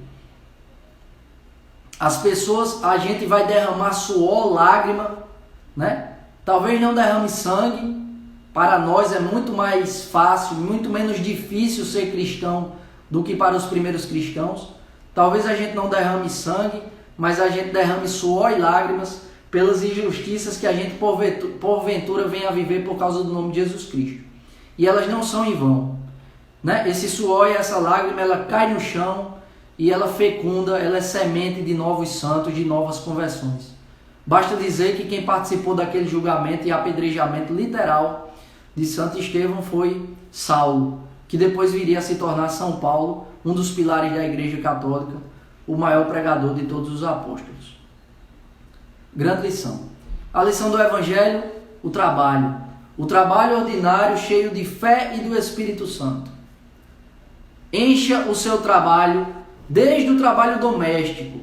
As pessoas, a gente vai derramar suor, lágrima, né? Talvez não derrame sangue. Para nós é muito mais fácil, muito menos difícil ser cristão do que para os primeiros cristãos. Talvez a gente não derrame sangue, mas a gente derrame suor e lágrimas pelas injustiças que a gente porventura vem a viver por causa do nome de Jesus Cristo. E elas não são em vão, né? Esse suor e essa lágrima, ela cai no chão e ela fecunda, ela é semente de novos santos, de novas conversões. Basta dizer que quem participou daquele julgamento e apedrejamento literal de Santo Estevão foi Saulo, que depois viria a se tornar São Paulo, um dos pilares da Igreja Católica, o maior pregador de todos os apóstolos. Grande lição. A lição do Evangelho, o trabalho. O trabalho ordinário cheio de fé e do Espírito Santo. Encha o seu trabalho, desde o trabalho doméstico,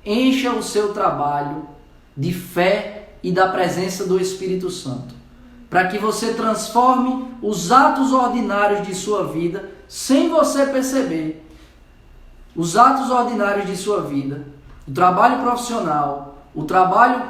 encha o seu trabalho de fé e da presença do Espírito Santo, para que você transforme os atos ordinários de sua vida sem você perceber, os atos ordinários de sua vida, o trabalho profissional, o trabalho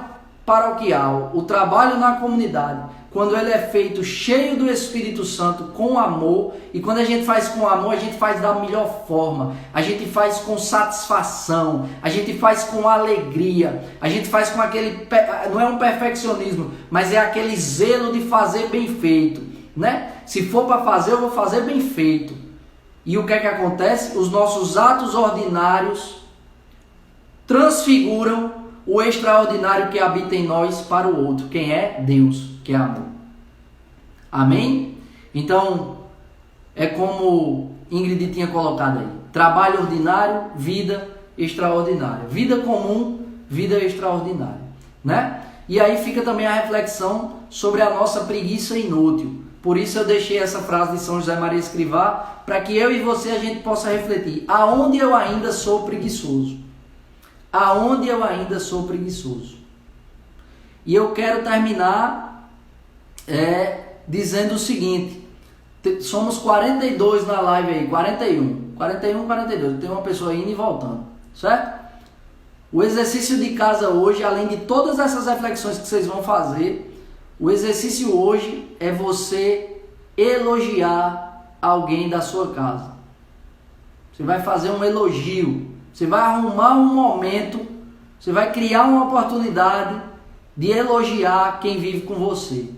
paroquial, o trabalho na comunidade, quando ele é feito cheio do Espírito Santo, com amor, e quando a gente faz com amor, a gente faz da melhor forma, a gente faz com satisfação, a gente faz com alegria, a gente faz com aquele, não é um perfeccionismo, mas é aquele zelo de fazer bem feito, né? Se for para fazer, eu vou fazer bem feito. E o que é que acontece? Os nossos atos ordinários transfiguram o extraordinário que habita em nós para o outro. Quem é? Deus, que é amor. Amém? Então, é como Ingrid tinha colocado aí. Trabalho ordinário, vida extraordinária. Vida comum, vida extraordinária. Né? E aí fica também a reflexão sobre a nossa preguiça inútil. Por isso eu deixei essa frase de São José Maria Escrivá, para que eu e você a gente possa refletir. Aonde eu ainda sou preguiçoso? Aonde eu ainda sou preguiçoso? E eu quero terminar dizendo o seguinte. Somos 42 na live aí, 41, 42. Tem uma pessoa indo e voltando, certo? O exercício de casa hoje, além de todas essas reflexões que vocês vão fazer, o exercício hoje é você elogiar alguém da sua casa. Você vai fazer um elogio. Você vai arrumar um momento, você vai criar uma oportunidade de elogiar quem vive com você.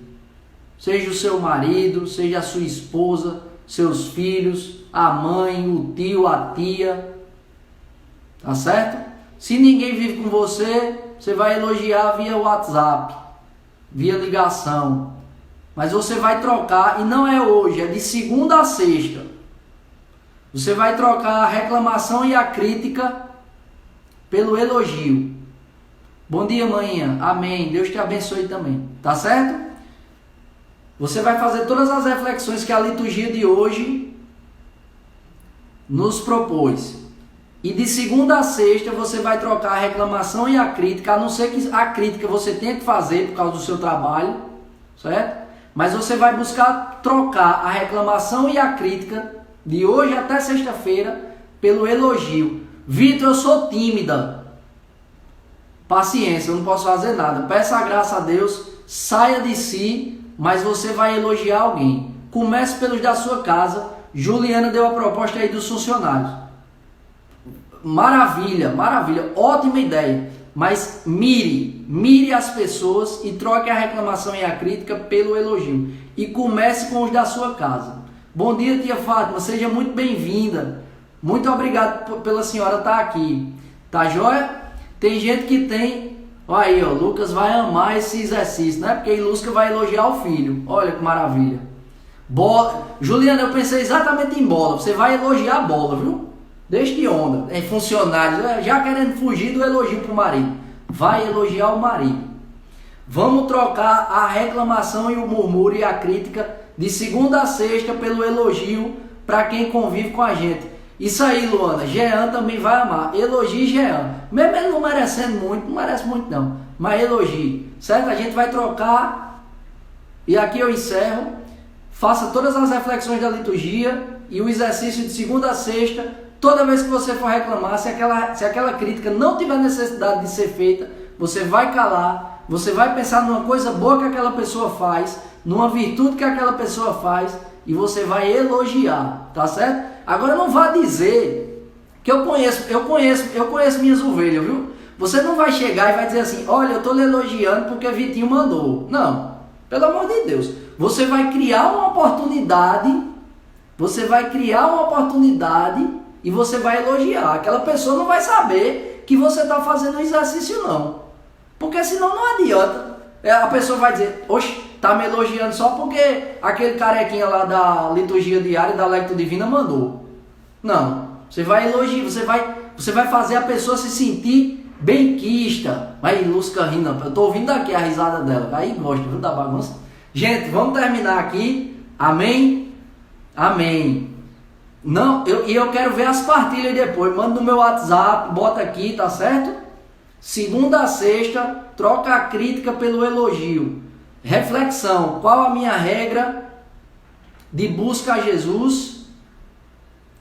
Seja o seu marido, seja a sua esposa, seus filhos, a mãe, o tio, a tia. Tá certo? Se ninguém vive com você, você vai elogiar via WhatsApp, via ligação. Mas você vai trocar, e não é hoje, é de segunda a sexta. Você vai trocar a reclamação e a crítica pelo elogio. Bom dia, manhã. Amém. Deus te abençoe também. Tá certo? Você vai fazer todas as reflexões que a liturgia de hoje nos propôs. E de segunda a sexta você vai trocar a reclamação e a crítica, a não ser que a crítica você tenha que fazer por causa do seu trabalho, certo? Mas você vai buscar trocar a reclamação e a crítica de hoje até sexta-feira pelo elogio. Vitor, eu sou tímida. Paciência, eu não posso fazer nada. Peça a graça a Deus, saia de si, mas você vai elogiar alguém. Comece pelos da sua casa. Juliana deu a proposta aí dos funcionários. Maravilha, maravilha, ótima ideia. Mas mire as pessoas e troque a reclamação e a crítica pelo elogio. E comece com os da sua casa. Bom dia, tia Fátima, seja muito bem-vinda. Muito obrigado pela senhora estar aqui. Tá joia? Tem gente que tem... Olha aí, ó, Lucas vai amar esse exercício, né? Porque Lucas vai elogiar o filho. Olha que maravilha. Bola. Juliana, eu pensei exatamente em bola. Você vai elogiar a bola, viu? Deixa de onda. É funcionários, já querendo fugir do elogio pro marido. Vai elogiar o marido. Vamos trocar a reclamação e o murmúrio e a crítica de segunda a sexta pelo elogio para quem convive com a gente. Isso aí, Luana. Jean também vai amar. Elogie Jean. Mesmo ele não merecendo muito, não merece muito não. Mas elogie. Certo? A gente vai trocar. E aqui eu encerro. Faça todas as reflexões da liturgia e o exercício de segunda a sexta. Toda vez que você for reclamar, se aquela crítica não tiver necessidade de ser feita, você vai calar. Você vai pensar numa coisa boa que aquela pessoa faz, numa virtude que aquela pessoa faz, e você vai elogiar, tá certo? Agora não vá dizer que eu conheço minhas ovelhas, viu? Você não vai chegar e vai dizer assim, olha, eu estou lhe elogiando porque Vitinho mandou. Não, pelo amor de Deus. Você vai criar uma oportunidade, e você vai elogiar. Aquela pessoa não vai saber que você está fazendo um exercício não. Porque senão não adianta. A pessoa vai dizer, oxe, tá me elogiando só porque aquele carequinha lá da liturgia diária da Lectio Divina mandou. Não, você vai elogiar, você vai fazer a pessoa se sentir benquista. Aí, Lúcia rindo, eu tô ouvindo aqui a risada dela, aí gosta, viu, da bagunça. Gente, vamos terminar aqui, amém? Amém. Não, eu quero ver as partilhas depois, manda no meu WhatsApp, bota aqui, tá certo? Segunda a sexta, troca a crítica pelo elogio. Reflexão, qual a minha regra de busca a Jesus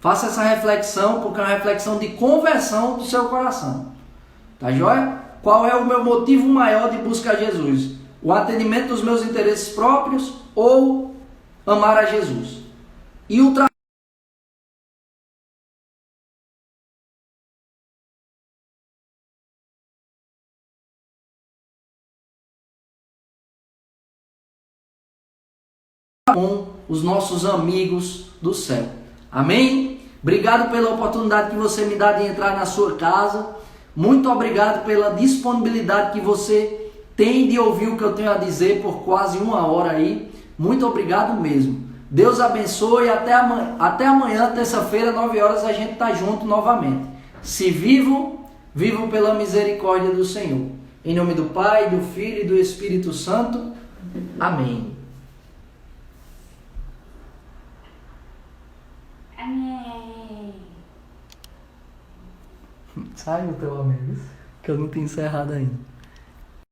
Faça essa reflexão, porque é uma reflexão de conversão do seu coração. Tá joia? Qual é o meu motivo maior de buscar Jesus? O atendimento dos meus interesses próprios ou amar a Jesus? E o com os nossos amigos do céu. Amém? Obrigado pela oportunidade que você me dá de entrar na sua casa. Muito obrigado pela disponibilidade que você tem de ouvir o que eu tenho a dizer por quase 1 hora aí. Muito obrigado mesmo. Deus abençoe. Até amanhã, terça-feira, 9 horas, a gente tá junto novamente. Se vivo, vivo pela misericórdia do Senhor. Em nome do Pai, do Filho e do Espírito Santo. Amém. Amém. Sai o teu amigo, que eu não tenho encerrado ainda.